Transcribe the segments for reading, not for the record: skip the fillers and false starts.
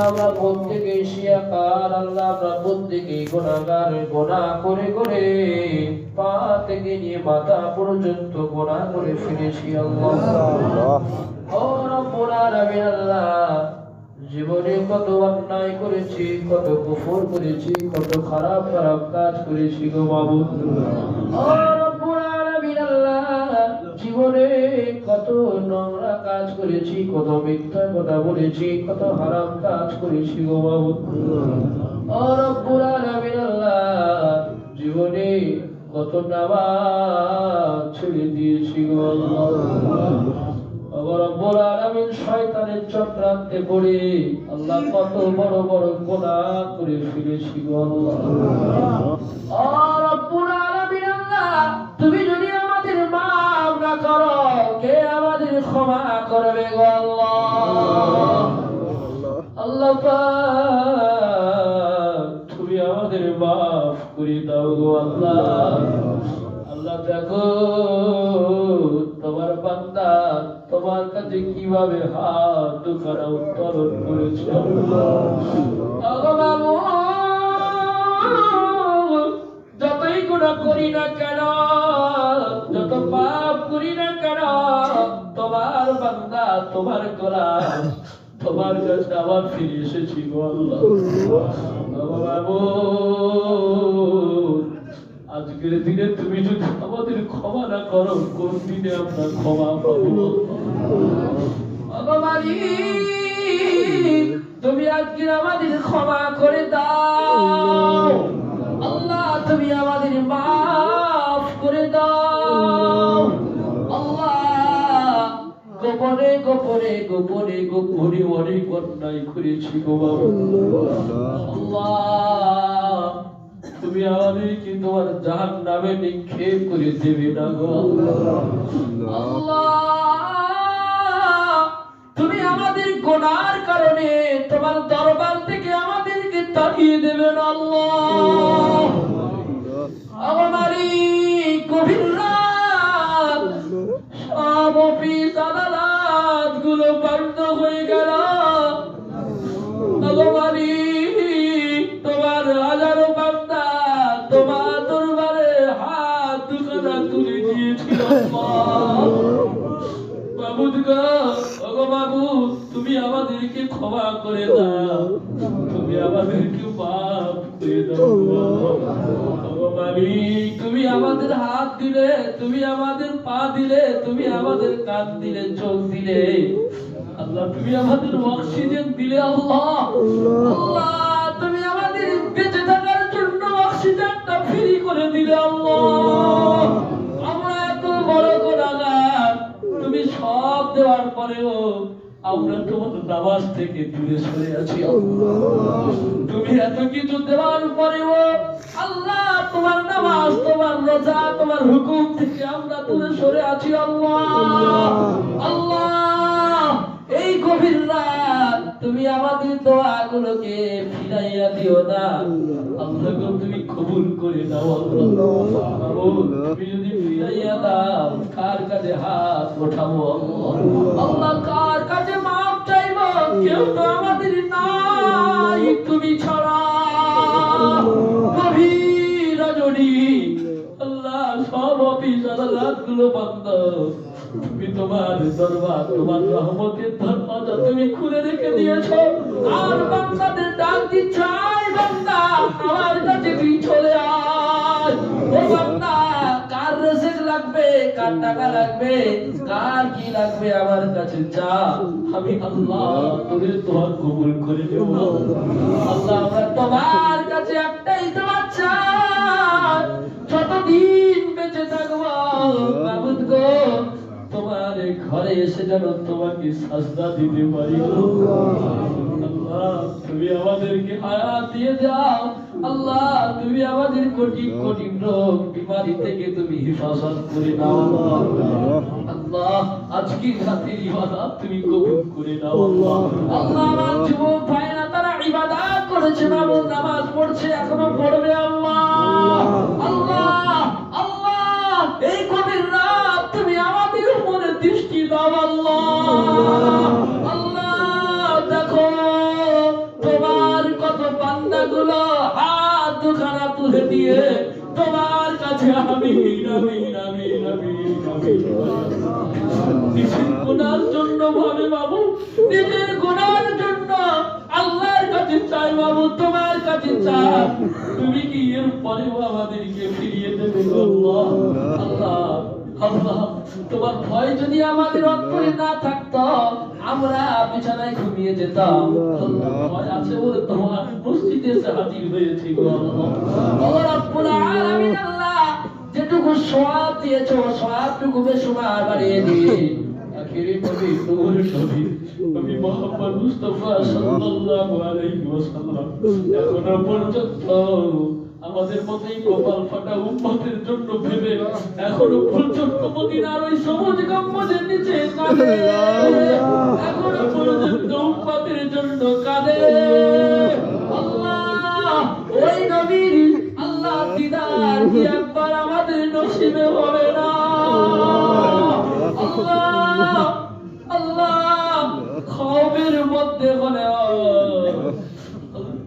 আমরা প্রত্যেকে শিয়াকার আল্লাহ, আমরা প্রত্যেকে গুনাহগার, গুনাহ করে করে পা থেকে নিয়ে মাথা পর্যন্ত গুনাহ করে ফেলেছি আল্লাহ। ও রব্বুল আলামিন আল্লাহ, জীবনে কত অন্যায় করেছি, কত কুফর করেছি, কত খারাপ খারাপ কাজ করেছি গো মাবুদ। ও রব্বুল আলামিন আল্লাহ, জীবনে কত নোংরা কাজ করেছি, কত মিথ্যা কথা বলেছি, কত হারাম কাজ করেছি গো মাবুদ। ও রব্বুল আলামিন আল্লাহ, জীবনে কত নামাজ ছেড়ে দিয়েছি গো আল্লাহ। রব্বুল আলামিন শয়তানের চক্রান্তে পড়ে আল্লাহ কত বড় বড় গুনাহ করে ফেলেছি গো আল্লাহ। ও রব্বুল আলামিন আল্লাহ, তুমি যদি আমাদের মাফ না করো, কে আমাদের ক্ষমা করবে গো আল্লাহ। আল্লাহ পাক, তুমি আমাদের মাফ করে দাও গো আল্লাহ। আল্লাহ দেখো তোমার বান্দা তোমার কাছে কিভাবে হাত দুখানা উত্তোলন করেছে। যতই গুনাহ করি না কেন, যত পাপ করি না কেন, তোমার বান্দা তোমার গোলাম তোমার কাছে আবার ফিরে এসেছি গো আল্লাহ। আজকের দিনে তুমি যদি আমাদের ক্ষমা না করো, কোন দিনে আমরা ক্ষমা পাবো? তুমি আজকে আমাদের ক্ষমা করে দাও আল্লাহ, তুমি আমাদের মাফ করে দাও আল্লাহ। গোপনে গোপনে গোপনে গোপনে অনেক অন্যায় করেছি গো আল্লাহ, তুমি আমাদেরকে তোমার জাহান্নামে নিক্ষেপ করে দেবে না গো আল্লাহ। তুমি আমাদের গুনার কারণে তোমার দরবার থেকে আমাদেরকে তাড়িয়ে দেবে না আল্লাহ। আমারই গভীর রাত, সব অফিস আদালত গুলো বন্ধ হয়ে গেল। তোমার হাজারো বান্দা তোমার দরবারে হাত দুখানা তুলে দিয়েছিল মাবুদ গো। ওগো মাবুদ, তুমি আমাদেরকে ক্ষমা করে দাও, তুমি আমাদেরকে মাফ করে দাও। ওগো মালিক, তুমি আমাদের হাত দিলে, তুমি আমাদের পা দিলে, তুমি আমাদের কান দিলে, চোখ দিলে আল্লাহ, তুমি আমাদের অক্সিজেন দিলে আল্লাহ। আল্লাহ, তুমি আমাদের বেঁচে থাকার জন্য অক্সিজেনটা ফ্রি করে দিলে আল্লাহ। আমরা এত বড় গুনাহগার, তুমি সব দেওয়ার পরেও আমরা তোমার নামাজ থেকে দূরে সরে আছি আল্লাহ। তুমি এত কিছু দেওয়ার পরেও আল্লাহ, তোমার নামাজ, তোমার রোজা, তোমার হুকুম থেকে আমরা দূরে সরে আছি আল্লাহ। আল্লাহ, এই গভীর রাত তুমি আমাদের দোয়াগুলোকে ফিরাইয়া দিও না আল্লাহ, তুমি কবুল করে দাও আল্লাহ। তুমি যদি ফিরাইয়া দাও, কার কাছে হাত ওঠাবো আল্লাহ, কার কাছে মাপ চাইবো? কেউ তো আমাদের নাই তুমি ছাড়া। গভীর রজনী আল্লাহ, সব অফিস আদালত গুলো বন্ধ, তুমি তোমার দরবার, তোমার রহমতের দরজা তুমি খুলে রেখে দিয়েছো। আর বান্দাদের ডাক দিচ্ছ, আয় বান্দা আমার কাছে তুই চলে আয়। ও বান্দা, কার রিজিক লাগবে, কার টাকা লাগবে, কার কি লাগবে, আমার কাছে চা, আমি আল্লাহ তোর দোয়া কবুল করে দেব আল্লাহ। আমরা তোমার কাছে একটাই দোয়া চাই, যতদিন বেঁচে থাকবো মাবুদ গো, তোমার ঘরে এসে যেন তোমাকে সাজদা দিতে পারি আল্লাহ। তুমি আমাদেরকে হায়াত দিয়ে দাও আল্লাহ, তুমি আমাদের কঠিন কঠিন রোগ বিমারি থেকে তুমি হেফাজত করে নাও আল্লাহ। আজকে রাতের ইবাদত তুমি কবুল করে নাও আল্লাহ। আল্লাহ, আমার যুবক ভাইরা তারা ইবাদত করেছে, মামুন নামাজ পড়ছে, এখনো পড়বে আল্লাহ। আল্লাহ আল্লাহ, এই গভীর রাত তুমি আমাদের উপরে দৃষ্টি দাও আল্লাহ। আল্লাহ দেখো দিয়ে তোমার কাছে আমিন আমিন আমিন আমিন আমিন। নিজের গুনার জন্য ভাবে বাবু, নিজের গুনার জন্য আল্লাহর কাছে চাই বাবু, তোমার কাছে চাই। তুমি কি এর পরেও আমাদেরকে ফিরিয়ে দেবে আল্লাহ? আল্লাহ আল্লাহ, তোমার ভয় যদি আমাদের অন্তরে না থাকতো আমরা বিছানায় ঘুমিয়ে যেতাম। আল্লাহ ভয় আছে বলে তোমার মসজিদে এসে হাজির হয়েছি গো আল্লাহ। আল্লাহ রাব্বুল আলামিন, আল্লাহ যেটুকু সওয়াব দিয়েছো সওয়াবটুকু বেশুমার বাড়িয়ে দিয়ে আখিরি নবী নূর নবী নবী মুহাম্মদ মুস্তাফা সাল্লাল্লাহু আলাইহি ওয়াসাল্লাম এখনো পর্যন্ত আমাদের মতোই কপাল ফাটা উম্মতের জন্য ভেবে এখনো পর্যন্ত মদিনার ওই সবুজ গম্বুজের নিচে কাঁদে, এখনো পর্যন্ত উম্মতের জন্য কাঁদে। আল্লাহ ওই নবীর আল্লাহ দিদার কি একবার আমাদের নসিবে হবে না? আল্লাহ আল্লাহ খবরের মধ্যে বলে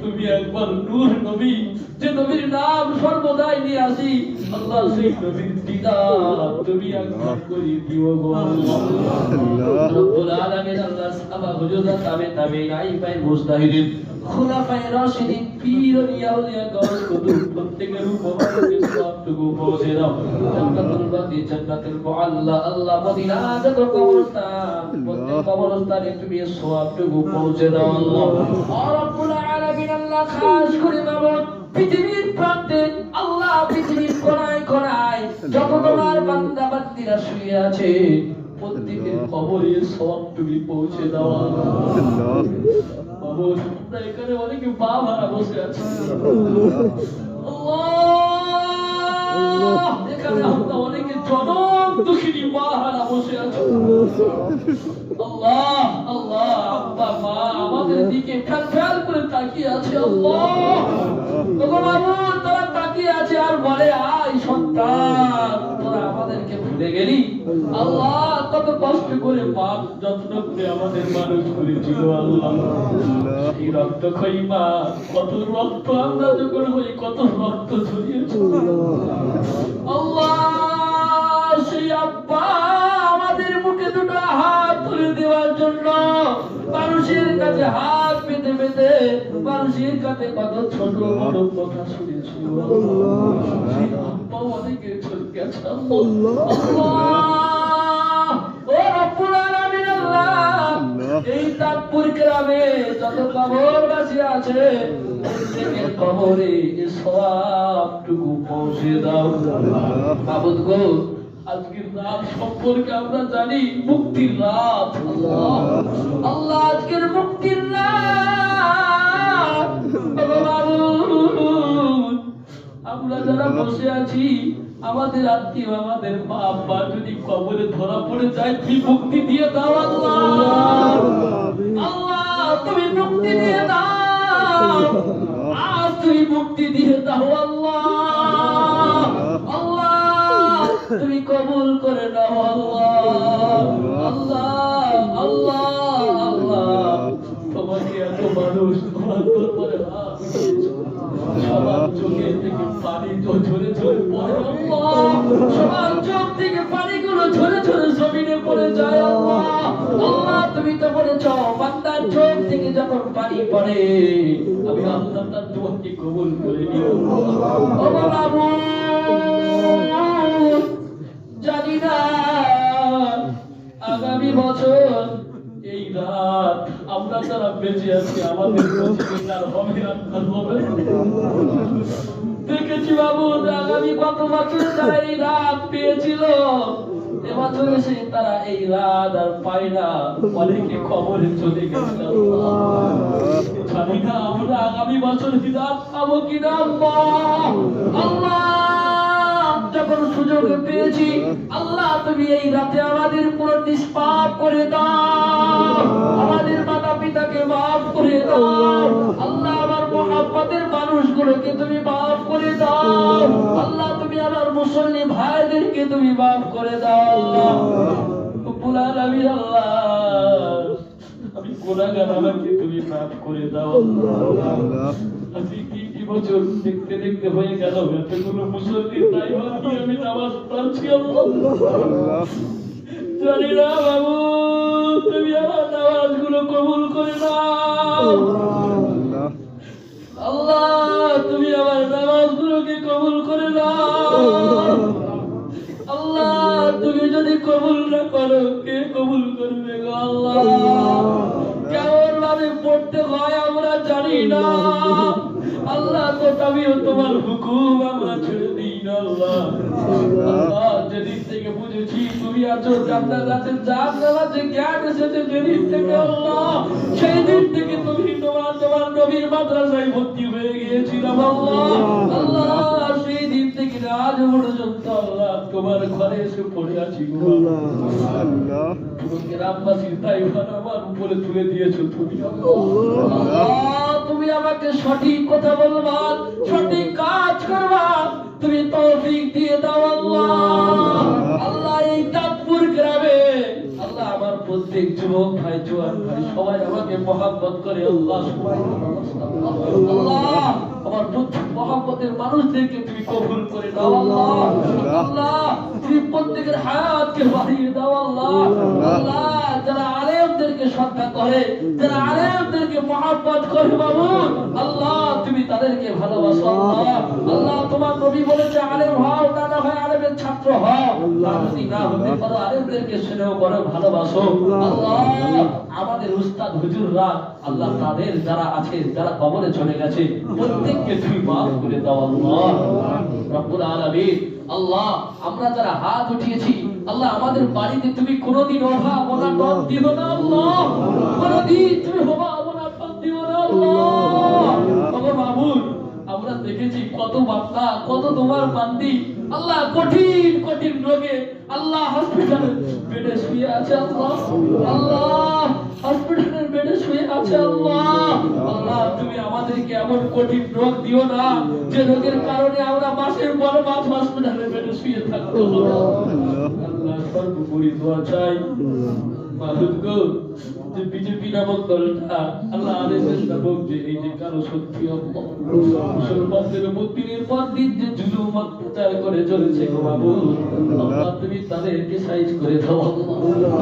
তুমি একবার নূর নবী, যে নবীর নাম সর্বদাই নিয়ে আসি, আল্লাহ সেই নবীর দিদার তুমি একবার করে দিও গো আল্লাহ। রব্বুল আলামিন, আল্লাহ সাহাবা হুজুর তাবেঈন আইমায়ে মুজতাহিদিন খুলাফায়ে রাশিদিন পীর আউলিয়া গাউস কুতুব প্রত্যেকের উপরে সওয়াবটুকু পৌঁছে দাও। জান্নাতুল বাকি জান্নাতুল মুআল্লা, আল্লাহ মদিনা যত কবরস্থান প্রত্যেক কবরস্থানে তুমি সওয়াবটুকু পৌঁছে দাও আল্লাহ। রব্বুল আলামিন, আল্লাহ খাস করে বাবা পৃথিবীর প্রান্তে আল্লাহ পৃথিবীর কোনায় কোনায় যত তোমার বান্দা বান্দীরা শুয়ে আছে প্রত্যেকের কবরে সওয়াবটুকু পৌঁছে দাও আল্লাহ। বাবু আমরা এখানে অনেকে পা ভাড়া বসে আছে আল্লাহ, এখানে আমরা অনেকে জনম দুঃখিনী পা হারা বসে আছে আল্লাহ। আল্লাহ আব্বা মা আমাদের দিকে খেয়াল করে তাকিয়ে আছে আল্লাহ। বাবু তোরা তাকিয়ে আছে আর বলে আয় সন্তান তোরা আমাদেরকে ভুলে গেলি। আল্লাহ কত কষ্ট করে বাপ যত্ন করে আমাদের মানুষ করেছিল আল্লাহ। এই রক্ত খইমা কত রক্ত আমরা যখন হই কত রক্ত ঝরিয়েছে আল্লাহ। সেই আব্বা আমাদের মুখে দুটো হাত তুলে দেওয়ার জন্য মানুষের কাছে হাত পেতে পেতে মানুষের কাছে কত ছোট বড় কথা শুনেছিল সেই আব্বা অনেকে চলে গেছে এই তাজপুর গ্রামে যত কবরবাসী আছে প্রত্যেকের কবরে সওয়াবটুকু পৌঁছে দাও মাবুদ গো। আজকের রাত সম্পর্কে আমরা জানি মুক্তির রাত আল্লাহ। আল্লাহ আজকের মুক্তির রাত আমরা যারা বসে আছি আমাদের আত্মীয় আমাদের বাপ মা যদি কবরে ধরা পড়ে যায় তুমি মুক্তি দিয়ে দাও আল্লাহ। আল্লাহ তুমি মুক্তি দিয়ে দাও, আজ তুমি মুক্তি দিয়ে দাও আল্লাহ। আল্লাহ তুমি কবুল করে নাও আল্লাহ। আল্লাহ আল্লাহ আল্লাহ তোমাকে এত মানুষ তোমার দরবারে সবার চোখের থেকে পানি ঝরে ঝরে পড়ে আল্লাহ, সবার চোখ থেকে পানিগুলো ঝরে ঝরে জমিনে পড়ে যায় আল্লাহ। আল্লাহ তুমি তো বলেছ বান্দার চোখ থেকে যখন পানি পড়ে আমি আল্লাহ তার দোয়াকে কবুল করে নিও। জানি না আগামী বছর এই রাত আমরা যারা বেঁচে আছি আমাদের হবে দেখেছি বাবু আগামী কত বছর যারা এই রাত পেয়েছিল এবছর এসে তারা এই রাত আর পায় না, অনেকে খবরে চলে গেছে। জানি না আমরা আগামী বছর হিদায়াত পাবো কিনা আল্লাহ। যখন সুযোগ পেয়েছি আল্লাহ তুমি এই রাতে আমাদের পুরো নিষ্পাপ করে দাও, আমাদের মাতা পিতাকে মাফ করে দাও আল্লাহ। আমার মহব্বতের মানুষগুলোকে তুমি মাফ করে দাও আল্লাহ। তুমি আমার মুসল্লি ভাইদেরকে তুমি মাফ করে দাও আল্লাহ। রব্বুল আলামিন আল্লাহ আমি গুনাহগার আমাকে তুমি মাফ করে দাও আল্লাহ। আজকে কি 20 বছর দেখতে দেখতে হয়ে গেল এতগুলো মুসল্লি ড্রাইভার নিয়ে আমি নামাজ পড়ছি আল্লাহ জানি না বাবু তুমি আমার নামাজগুলো কবুল করে নাও আল্লাহ তুমি আমার নামাজগুলোকে কবুল করে নাও আল্লাহ তুমি যদি কবুল না করো কে কবুল করবে গো আল্লাহ কেমন ভাবে পড়তে হয় আমরা জানি না আল্লাহ তো তবেও তোমার হুকুম আমরা ছেড়ে দিই না আল্লাহ আল্লাহ যেদিন থেকে বুঝেছি তুমি আছো জান্নাত আছে জান্নাত আছে জ্ঞান এসেছে যেদিন থেকে আল্লাহ সেই দিন থেকে তুমি তোমার নবীর মাদ্রাসায় ভর্তি হয়ে গিয়েছিলাম আল্লাহ আল্লাহ সেই দিন থেকে আজ পর্যন্ত আল্লাহ তোমার ঘরে এসে পড়ে আছি আল্লাহ গ্রামবাসীর দায়ভার আমার উপরে তুলে দিয়েছো তুমি আল্লাহ তুমি আমাকে সঠিক কথা বলবা সঠিক কাজ করবা তুমি তৌফিক দিয়ে দাও আল্লাহ আল্লাহ এই তাজপুর গ্রামে আল্লাহ আমার প্রত্যেক যুবক ভাই জোয়ান ভাই সবাই আমাকে মহব্বত করে আল্লাহ আল্লাহ আমার প্রত্যেক মহব্বতের মানুষদেরকে তুমি কবুল করে দাও আল্লাহ আল্লাহ তুমি প্রত্যেকের হায়াতকে বাড়িয়ে দাও আল্লাহ আল্লাহ যারা আলেমদেরকে শ্রদ্ধা করে যারা আলেমদেরকে মহব্বত করে বাবু আল্লাহ তুমি তাদেরকে ভালোবাসো আল্লাহ আল্লাহ তোমার নবী বলেছে আলেম হও তা না হয় আলেমের ছাত্র হও যদি না হতে পারো আলেমদেরকে স্নেহ করো ভালোবাসো আল্লাহ আমাদের উস্তাদ হুজুররা আল্লাহ তাদের যারা আছে যারা কবরে চলে গেছে প্রত্যেককে তুমি মাফ করে দাও আল্লাহ রব্বুল আলামিন আল্লাহ আমরা যারা হাত উঠিয়েছি আল্লাহ আমাদের বাড়িতে তুমি কোনোদিন অভাব অনাটন দিও না আল্লাহ কোনোদিন তুমি অভাব অনাটন দিও না আল্লাহ ওগো মাবুদ আমরা দেখেছি কত বান্দা কত তোমার বান্দি আল্লাহ কঠিন কঠিন রোগে আল্লাহ হসপিটালে বেডে শুয়ে আছে আল্লাহ আল্লাহ হসপিটালের বেডে শুয়ে আছে আল্লাহ আল্লাহ তুমি আমাদেরকে এমন কঠিন রোগ দিও না যে রোগের কারণে আমরা মাসের পর মাস হসপিটালের বেডে শুয়ে থাকতে হবে আল্লাহ সর্বোপরি দোয়া চাই মাহুদ গো যে বিজেপি নামক দলটা আল্লাহ আরএসএস নামক যে এই যে কারো সত্যি মুসলমানদের উপর দিনের পর দিন যে জুলুম অত্যাচার করে চলেছে গো বাবু আল্লাহ তুমি তাদেরকে সাইজ করে দাও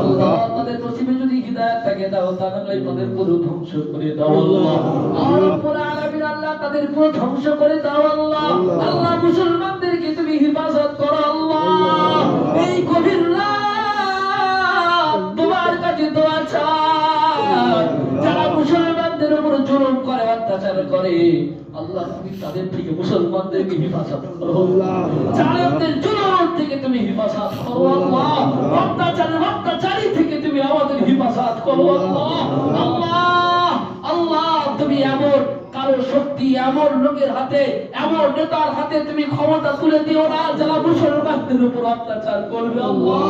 আল্লাহ তাদের নসিবে যদি হিদায়াত থাকে দাও তা নাহলে তাদের পুরো ধ্বংস করে দাও আল্লাহ আর রব্বুল আলামিন আল্লাহ তাদের পুরো ধ্বংস করে দাও আল্লাহ আল্লাহ মুসলমানদেরকে তুমি হেফাজত করো আল্লাহ এই গভীর রাত তোমার কাছে দোয়া চাই যারা মুসলমানদের উপর জুলুম করে অত্যাচার করে আল্লাহ তুমি তাদের থেকে মুসলমানদেরকে হেফাজত করো আল্লাহ জালেমদের জুলুম থেকে তুমি হেফাজত করো আল্লাহ অত্যাচারী থেকে তুমি আমাদের হেফাজত করো আল্লাহ আল্লাহ আল্লাহ তুমি এমন কারো শক্তি এমন লোকের হাতে এমন নেতার হাতে তুমি ক্ষমতা তুলে দিও না যারা মুসলমানদের উপর অত্যাচার করবে আল্লাহ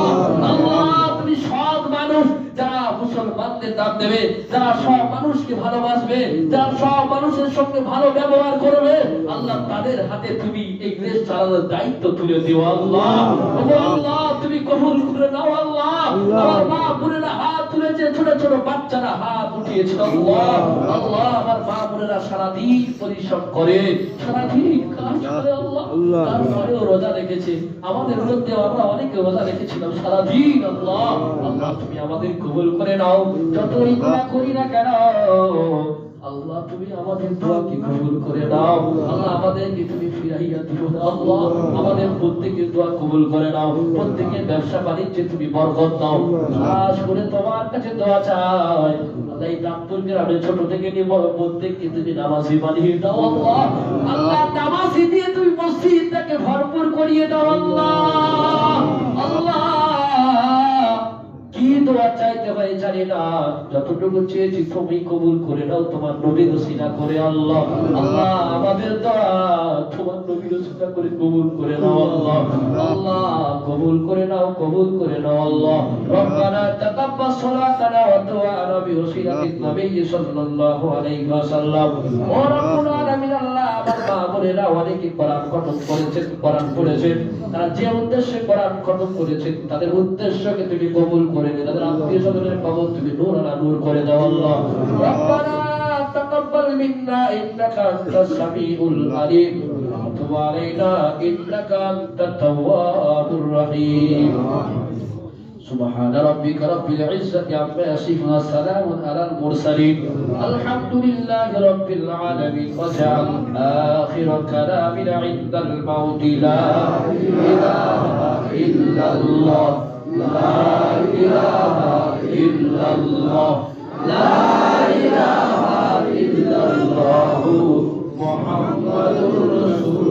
আল্লাহ তুমি সৎ মানুষ যারা মুসলমানদের দাম দেবে যারা সব মানুষকে ভালোবাসবে যারা সব মানুষের সঙ্গে ভালো ব্যবহার করবে আল্লাহ তাদের হাতে তুমি এই দেশ চালানোর দায়িত্ব তুলে দিও আল্লাহ আল্লাহ তুমি কবুল করে নাও আল্লাহ আমার মা বোনেরা হাত তুলেছে ছোট ছোট বাচ্চারা হাত উঠিয়েছে আল্লাহ আল্লাহ আমার মা বোনেরা সারাদিন পরিশ্রম করে সারাদিন কাজ করে আল্লাহ তারপরেও রোজা রেখেছে আমাদের মধ্যে আমরা অনেকে রোজা রেখেছিলাম সারাদিন আল্লাহ আল্লাহ তুমি আমাদের কবুল করে নাও যতই দোয়া করি না কেন আল্লাহ তুমি আমাদের দোয়াকে কবুল করে নাও আল্লাহ আমাদেরকে তুমি ফিরাইয়া দিও না আল্লাহ আমাদের প্রত্যেকের দোয়া কবুল করে নাও প্রত্যেকের ব্যবসা বাণিজ্যে তুমি বরকত দাও খাস করে তোমার কাছে দোয়া চাই আল্লাহ এই তাজপুর গ্রামে ছোট থেকে নিয়ে বড় প্রত্যেককে তুমি নামাজি বানিয়ে দাও আল্লাহ আল্লাহ নামাজি দিয়ে তুমি মসজিদটাকে ভরপুর করিয়ে দাও আল্লাহ আল্লাহ কি দোয়া চাইতে হয় জানি না যতটুকু চেয়েছি তুমি কবুল করে নাও তোমার নবীর ওসিলা করে আল্লাহ আল্লাহ আমাদের দোয়া তোমার নবীর ওসিলা করে কবুল করে নাও আল্লাহ আল্লাহ কবুল করে নাও আল্লাহ রব্বানা তাকাব্বাল সালাতানা ওয়া দুআনা বিওসিলাতিন নবী সাল্লাল্লাহু আলাইহি ওয়াসাল্লাম ও রব্বুল আলামিন আল্লাহ আমার মা বোনেরা অনেকে কোরআন খতম করেছেন কোরআন পড়েছেন তারা যে উদ্দেশ্যে কোরআন খতম করেছেন তাদের উদ্দেশ্যকে তুমি কবুল করে নিও তাদের আত্মীয় স্বজনের কবর তুমি নূর আলা নূর করে দাও আল্লাহ রব্বানা তাকাব্বাল منا إنك أنت السميع العليم وتب علينا إنك أنت التواب الرحيم سبحان ربك رب العزة عما يصفون وسلام على المرسلين الحمد لله رب العالمين واجعل آخر كلامنا عند الموت لا إله إلا الله لا إله إلا الله لا إله إلا الله محمد رسول